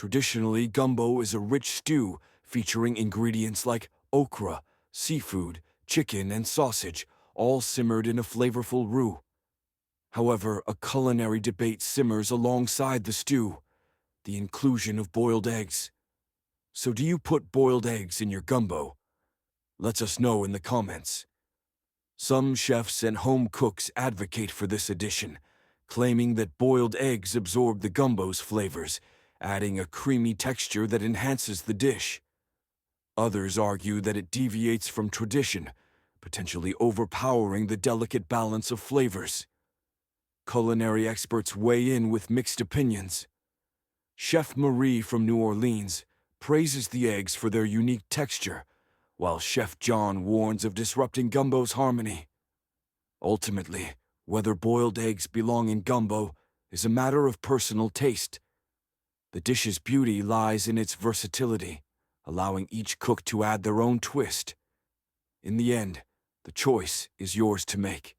Traditionally, gumbo is a rich stew featuring ingredients like okra, seafood, chicken, and sausage, all simmered in a flavorful roux. However, a culinary debate simmers alongside the stew: the inclusion of boiled eggs. So do you put boiled eggs in your gumbo? Let us know in the comments. Some chefs and home cooks advocate for this addition, claiming that boiled eggs absorb the gumbo's flavors, adding a creamy texture that enhances the dish. Others argue that it deviates from tradition, potentially overpowering the delicate balance of flavors. Culinary experts weigh in with mixed opinions. Chef Marie from New Orleans praises the eggs for their unique texture, while Chef John warns of disrupting gumbo's harmony. Ultimately, whether boiled eggs belong in gumbo is a matter of personal taste. The dish's beauty lies in its versatility, allowing each cook to add their own twist. In the end, the choice is yours to make.